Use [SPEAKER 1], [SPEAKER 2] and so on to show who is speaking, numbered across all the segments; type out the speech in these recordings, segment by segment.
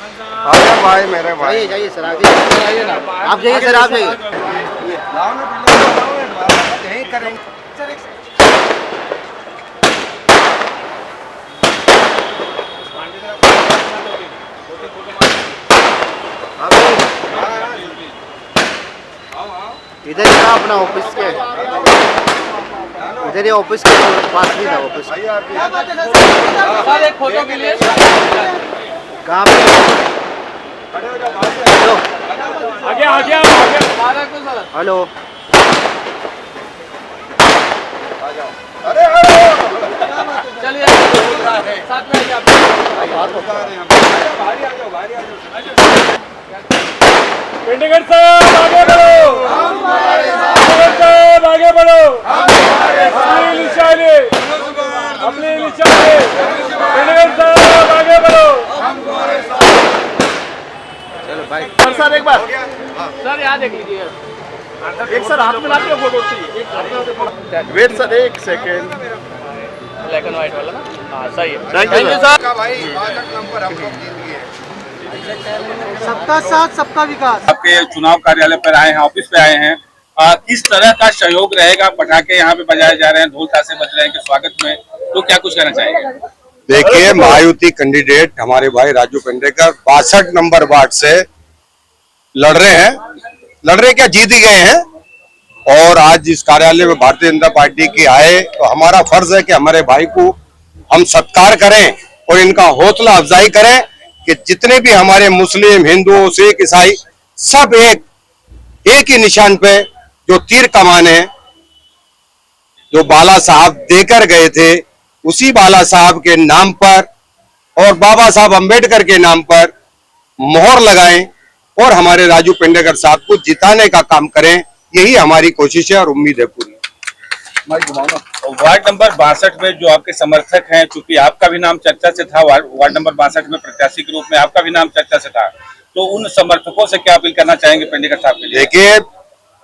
[SPEAKER 1] अरे भाई मेरे भाई
[SPEAKER 2] जाइए सर, आप जाइए ना, आप जाइए सर, आप जाइए।
[SPEAKER 1] यही करेंगे।
[SPEAKER 2] इधर ही था अपना ऑफिस के, इधर ही ऑफिस के पास ही था ऑफिस।
[SPEAKER 3] सर एक फोटो के लिए
[SPEAKER 2] कहाँ पे? हेलो हेलो,
[SPEAKER 3] चलिए साथ में आइए आप।
[SPEAKER 4] पेंडेकर साहब आगे बढ़ो, पेंडेकर साहब आगे बढ़ो, अपनी निशानी, पेंडेकर साहब आगे बढ़ो।
[SPEAKER 2] चलो भाई।
[SPEAKER 4] सर एक बार,
[SPEAKER 3] सर यहाँ देख लीजिए,
[SPEAKER 4] एक सर हाथ में लाके फोटो चाहिए। वेट सर एक सेकेंड।
[SPEAKER 3] ब्लैक एंड व्हाइट वाला ना, हाँ सही है।
[SPEAKER 4] Thank you sir.
[SPEAKER 1] का भाई 62 नंबर हम लोग जीत गए।
[SPEAKER 2] सबका साथ सबका विकास।
[SPEAKER 5] आपके चुनाव कार्यालय पर आए हैं, ऑफिस पे आए हैं। किस तरह का सहयोग रहेगा? पटाखे यहाँ पे बजाए जा रहे हैं, ढोल ताशे बज रहे हैं कि स्वागत में, तो क्या कुछ कहना चाहेंगे?
[SPEAKER 1] देखिए, महायुति कैंडिडेट हमारे भाई राजू पेंडेकर 62 नंबर वार्ड से लड़ रहे क्या जीत ही गए हैं। और आज इस कार्यालय में भारतीय जनता पार्टी की आए तो हमारा फर्ज है कि हमारे भाई को हम सत्कार करें और इनका हौसला अफजाई करें कि जितने भी हमारे मुस्लिम, हिंदू, सिख, ईसाई सब एक ही निशान पे जो तीर कमाने जो बाला साहब देकर गए थे, उसी बाला साहब के नाम पर और बाबा साहब अंबेडकर के नाम पर मोहर लगाएं और हमारे राजू पेंडेकर साहब को जिताने का काम करें। यही हमारी कोशिश है और उम्मीद है पूरी।
[SPEAKER 5] वार्ड नंबर 62 में जो आपके समर्थक हैं, चूंकि आपका भी नाम चर्चा से था, वार्ड नंबर 62 में प्रत्याशी के रूप में आपका भी नाम चर्चा से था, तो उन समर्थकों से क्या अपील करना चाहेंगे पेंडेकर साहब के लिए?
[SPEAKER 1] देखिए,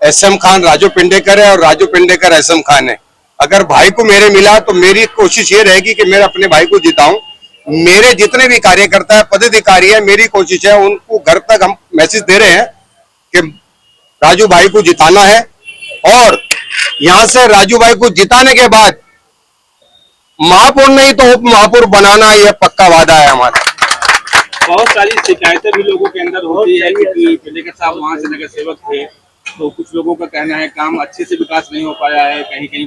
[SPEAKER 1] एसएम खान राजू पेंडेकर है और राजू पेंडेकर एसएम खान है। अगर भाई को मेरे मिला तो मेरी कोशिश ये रहेगी कि मैं अपने भाई को जिताऊं। मेरे जितने भी कार्यकर्ता है, पदाधिकारी है, मेरी कोशिश है उनको घर तक हम मैसेज दे रहे हैं कि राजू भाई को जिताना है और यहां से राजू भाई को जिताने के बाद महापौर नहीं तो उप महापौर बनाना यह पक्का वादा है हमारा।
[SPEAKER 5] बहुत सारी शिकायतें भी लोगों के अंदर होती है कि पेंडेकर साहब वहाँ से नगर सेवक थे, तो कुछ लोगों का कहना है काम अच्छे से विकास नहीं हो पाया है, कहीं कहीं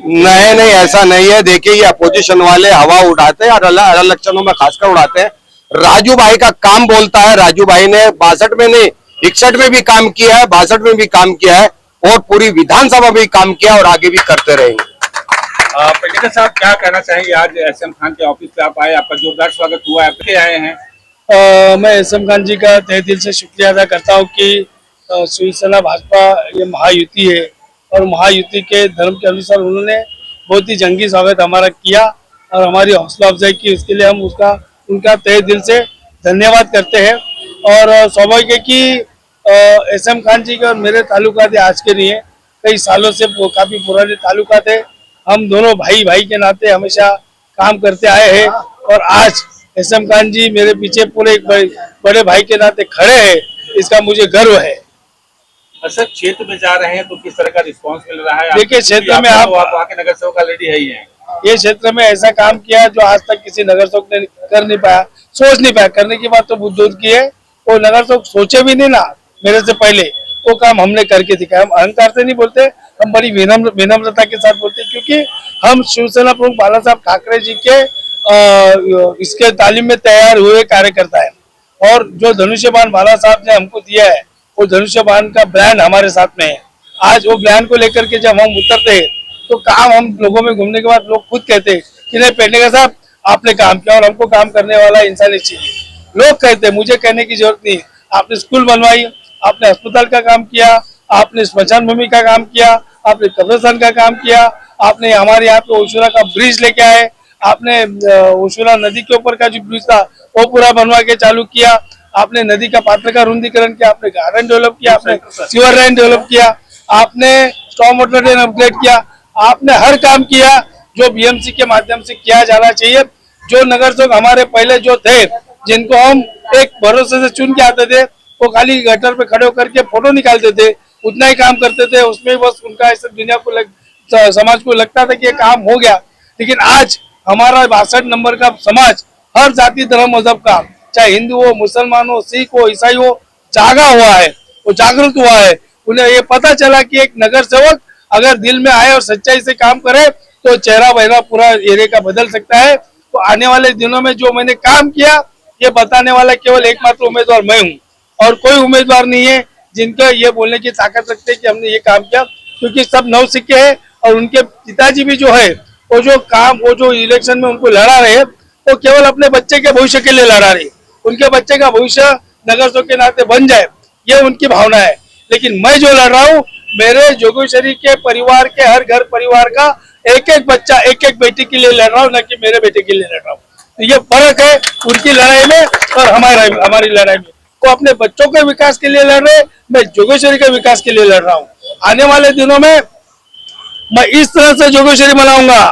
[SPEAKER 1] नहीं ऐसा नहीं है। देखिए, ये अपोजिशन वाले हवा उड़ाते हैं और अलग इलेक्शनों में खासकर उड़ाते हैं। राजू भाई का काम बोलता है। राजू भाई ने 62 में नहीं 61 में भी काम किया है, 62 में भी काम किया है और पूरी विधानसभा में भी काम किया और आगे भी करते रहेंगे।
[SPEAKER 5] पेंडेकर साहब क्या कहना चाहेंगे? आज एसएम खान के ऑफिस पे आप आए, आपका जोरदार स्वागत हुआ है, आपके आए हैं।
[SPEAKER 4] मैं एसएम खान जी का तहे दिल से शुक्रिया अदा करता हूँ कि शिवसेना भाजपा ये महायुति है और महायुति के धर्म के अनुसार उन्होंने बहुत ही जंगी स्वागत हमारा किया और हमारी हौसला अफजाई की। इसके लिए हम उनका तहे दिल से धन्यवाद करते हैं। और स्वाभाविक है कि एसएम खान जी के और मेरे ताल्लुकात आज के नहीं है, कई सालों से काफी पुराने ताल्लुकात है। हम दोनों भाई के नाते हमेशा काम करते आए हैं और आज एसएम खान जी मेरे पीछे पूरे एक बड़े भाई के नाते खड़े हैं, इसका मुझे गर्व है।
[SPEAKER 5] अच्छा, क्षेत्र में जा रहे हैं तो किस तरह का रिस्पांस मिल रहा है?
[SPEAKER 4] देखिए, क्षेत्र में आप
[SPEAKER 5] वहाँ के नगर सेवक ऑलरेडी है ही है।
[SPEAKER 4] ये क्षेत्र में ऐसा काम किया जो आज तक किसी नगर सेवक ने कर नहीं पाया, सोच नहीं पाया। करने की बात तो बुद्धूत की है, वो नगर सेवक सोचे भी नहीं ना मेरे से पहले, वो काम हमने करके दिखाया। हम अहंकार से नहीं बोलते, हम बड़ी विनम्रता के साथ बोलते हैं, क्योंकि हम शिवसेना प्रमुख बाला साहब ठाकरे जी के इसके तालीम में तैयार हुए कार्यकर्ता है। और जो धनुष्यबाण बाला साहब ने हमको दिया है, वो धनुष्यबाण का ब्रांड हमारे साथ में है। आज वो ब्रांड को लेकर के जब हम उतरते हैं तो काम हम लोगों में घूमने के बाद लोग खुद कहते हैं कि नहीं पेंडेकर साहब आपने काम किया और हमको काम करने वाला इंसान चाहिए। लोग कहते हैं, मुझे कहने की जरूरत नहीं। आपने स्कूल बनवाई, आपने अस्पताल का काम किया, आपने स्मशान भूमि का काम किया, आपने कब्रिस्तान का काम किया, आपने हमारे यहाँ पे ओशुरा का ब्रिज लेके आए, आपने ओशुरा नदी के ऊपर का जो ब्रिज था वो पूरा बनवा के चालू किया, आपने नदी का पात्र का रुंदीकरण किया, आपने गार्डन डेवलप किया, आपने सीवर लाइन डेवलप किया, आपने स्टॉर्म वाटर ड्रेन अपग्रेड किया, आपने हर काम किया जो बीएमसी के माध्यम से किया जाना चाहिए। जो नगर सेवक हमारे पहले जो थे जिनको हम एक भरोसे से चुन के आते थे, वो खाली गटर पे खड़े होकर के फोटो निकालते थे, उतना ही काम करते थे, उसमें बस उनका ऐसे दुनिया को समाज को लगता था कि ये काम हो गया। लेकिन आज हमारा 62 नंबर का समाज हर जाति धर्म मजहब का, चाहे हिंदू हो, मुसलमान हो, सिख हो, ईसाई हो, जागा हुआ है, वो जागरूक हुआ है। उन्हें ये पता चला कि एक नगर सेवक अगर दिल में आए और सच्चाई से काम करे तो चेहरा बहरा पूरा एरिया का बदल सकता है। तो आने वाले दिनों में जो मैंने काम किया, ये बताने वाला केवल एकमात्र उम्मीदवार मैं हूँ, और कोई उम्मीदवार नहीं है जिनका ये बोलने की ताकत रखते हैं कि हमने ये काम किया, क्योंकि सब नौ सिक्के हैं। और उनके पिताजी भी जो है, वो जो इलेक्शन में उनको लड़ा रहे, वो केवल अपने बच्चे के भविष्य के लिए लड़ा रहे, उनके बच्चे का भविष्य नगर सेवक के नाते बन जाए, ये उनकी भावना है। लेकिन मैं जो लड़ रहा हूँ, मेरे जोगेश्वरी के परिवार के हर घर परिवार का एक एक बच्चा, एक एक बेटी के लिए लड़ रहा हूँ, न कि मेरे बेटे के लिए लड़ रहा हूँ। तो ये फर्क है उनकी लड़ाई में और हमारी लड़ाई में। वो अपने बच्चों के विकास के लिए लड़ रहे, मैं जोगेश्वरी के विकास के लिए लड़ रहा हूँ। आने वाले दिनों में मैं इस तरह से जोगेश्वरी मनाऊंगा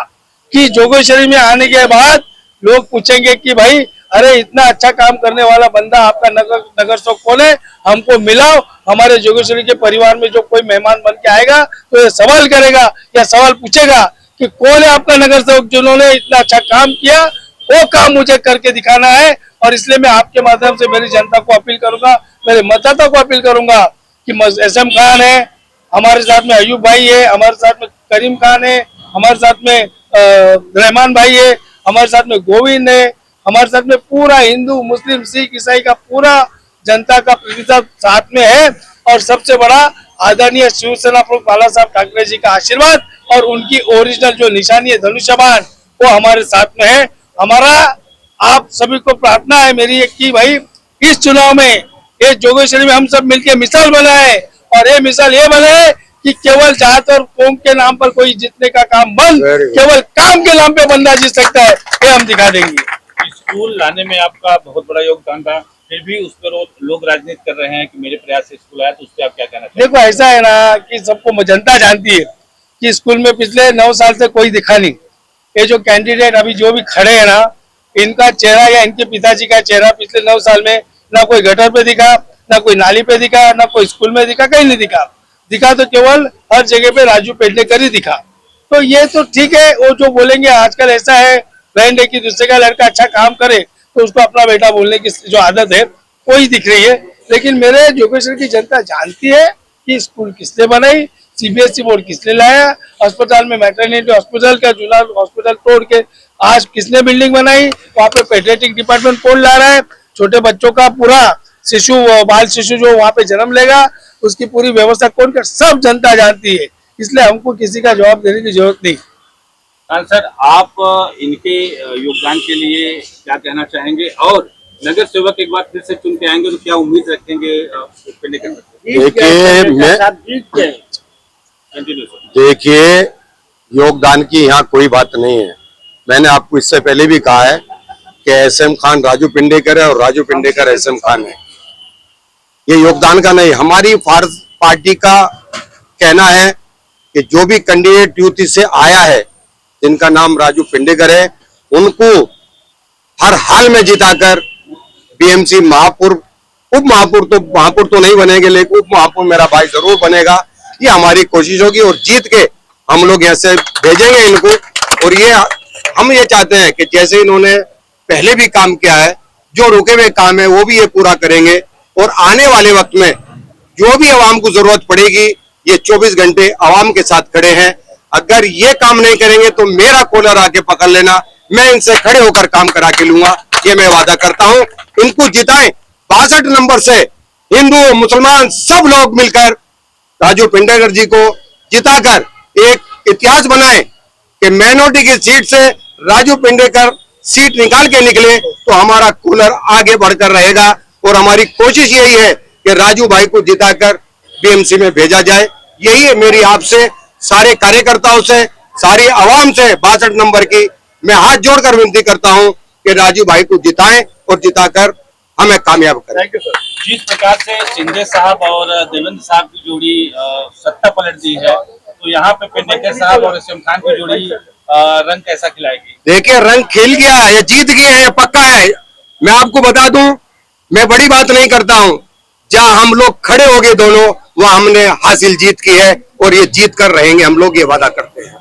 [SPEAKER 4] कि जोगेश्वरी में आने के बाद लोग पूछेंगे कि भाई, अरे इतना अच्छा काम करने वाला बंदा आपका नगर सेवक कौन है, हमको मिलाओ। हमारे जोगेश्वरी के परिवार में जो कोई मेहमान बन के आएगा तो ये सवाल करेगा या सवाल पूछेगा कि कौन है आपका नगर सेवक जिन्होंने इतना अच्छा काम किया, वो काम मुझे करके दिखाना है। और इसलिए मैं आपके माध्यम से मेरी जनता को अपील करूंगा, मेरे मतदाता को अपील करूंगा कि एसएम खान है, हमारे साथ में अयूब भाई है, हमारे साथ में करीम खान है, हमारे साथ में रहमान भाई है, हमारे साथ में गोविंद है, हमारे साथ में पूरा हिंदू मुस्लिम सिख ईसाई का पूरा जनता का प्रतिशत साथ में है। और सबसे बड़ा आदरणीय शिवसेना प्रमुख बाला साहब ठाकरे जी का आशीर्वाद और उनकी ओरिजिनल जो निशानी है धनुष्यबाण, वो हमारे साथ में है। हमारा आप सभी को प्रार्थना है मेरी कि भाई इस चुनाव में ये जोगेश्वरी में हम सब मिलकर मिसाल बनाए, और ये मिसाल ये बने कि केवल जात और कौम के नाम पर कोई जीतने का काम बंद, केवल काम के नाम पे बंदा जीत सकता है, ये हम दिखा देंगे।
[SPEAKER 5] स्कूल लाने में आपका बहुत बड़ा योगदान था, फिर भी उस पर लोग राजनीति कर रहे हैं कि मेरे प्रयास से स्कूल आया, तो उस पर आप क्या कहना चाहते हैं?
[SPEAKER 4] देखो, ऐसा है ना कि सबको जनता जानती है कि स्कूल में पिछले 9 साल से कोई दिखा नहीं। ये जो कैंडिडेट अभी जो भी खड़े हैं ना, इनका चेहरा या इनके पिताजी का चेहरा पिछले 9 साल में ना कोई गटर पे दिखा, ना कोई नाली पे दिखा, ना कोई स्कूल में दिखा, कहीं नहीं दिखा। दिखा तो केवल हर जगह पे राजू पेडनेकर ही दिखा। तो ये तो ठीक है, वो जो बोलेंगे, आजकल ऐसा है ट्रेंड है कि दूसरे का लड़का अच्छा काम करे तो उसको अपना बेटा बोलने की जो आदत है वही दिख रही है। लेकिन मेरे जोगेश्वरी की जनता जानती है कि स्कूल किसने बनाई, सीबीएसई बोर्ड किसने लाया, अस्पताल में मैटरनिटी हॉस्पिटल का जूना हॉस्पिटल तोड़ के आज किसने बिल्डिंग बनाई, वहाँ पे पेडियाट्रिक डिपार्टमेंट कौन ला रहा है, छोटे बच्चों का पूरा बाल शिशु जो वहाँ पे जन्म लेगा उसकी पूरी व्यवस्था कौन कर, सब जनता जानती है। इसलिए हमको किसी का जवाब देने की जरूरत नहीं।
[SPEAKER 5] सर, आप इनके योगदान के लिए क्या कहना चाहेंगे, और नगर सेवक एक बार फिर से चुन के आएंगे तो क्या उम्मीद रखेंगे?
[SPEAKER 1] देखिए, योगदान की यहाँ कोई बात नहीं है। मैंने आपको इससे पहले भी कहा है कि एसएम खान राजू पिंडेकर है और राजू पिंडेकर एसएम खान है। ये योगदान का नहीं, हमारी पार्टी का कहना है कि जो भी कैंडिडेट यूटी से आया है जिनका नाम राजू पिंडेकर है, उनको हर हाल में जिताकर बीएमसी महापौर, उप महापौर तो नहीं बनेंगे, लेकिन उप महापौर मेरा भाई जरूर बनेगा। ये हमारी कोशिश होगी और जीत के हम लोग यहाँ से भेजेंगे इनको। और ये हम ये चाहते हैं कि जैसे इन्होंने पहले भी काम किया है, जो रुके हुए काम है वो भी ये पूरा करेंगे। और आने वाले वक्त में जो भी आवाम को जरूरत पड़ेगी, ये 24 घंटे आवाम के साथ खड़े हैं। अगर ये काम नहीं करेंगे तो मेरा कॉलर आके पकड़ लेना, मैं इनसे खड़े होकर काम करा के लूंगा, ये मैं वादा करता हूं। इनको जिताएं 62 नंबर से, हिंदू मुसलमान सब लोग मिलकर राजू पिंडेकर जी को जिताकर एक इतिहास बनाएं कि माइनॉरिटी की सीट से राजू पिंडेकर सीट निकाल के निकले तो हमारा कूलर आगे बढ़कर रहेगा। और हमारी कोशिश यही है कि राजू भाई को जिताकर बीएमसी में भेजा जाए। यही है मेरी आपसे, सारे कार्यकर्ताओं से, सारी आवाम से 62 नंबर की मैं हाथ जोड़कर विनती करता हूं कि राजू भाई को जिताएं और जिताकर हमें कामयाब करें।
[SPEAKER 5] Thank you sir. जिस प्रकार से शिंदे साहब और देवेंद्र साहब की जोड़ी सत्ता पलट दी है, तो यहाँ पे पिंडेकर साहब और एसएम खान की जोड़ी रंग कैसा खिलाएगी?
[SPEAKER 1] देखिए, रंग खिल गया, ये जीत गए हैं, पक्का है। मैं आपको बता दूं, मैं बड़ी बात नहीं करता हूं, जहां हम लोग खड़े हो गए दोनों, वहां हमने हासिल जीत की है और ये जीत कर रहेंगे, हम लोग ये वादा करते हैं।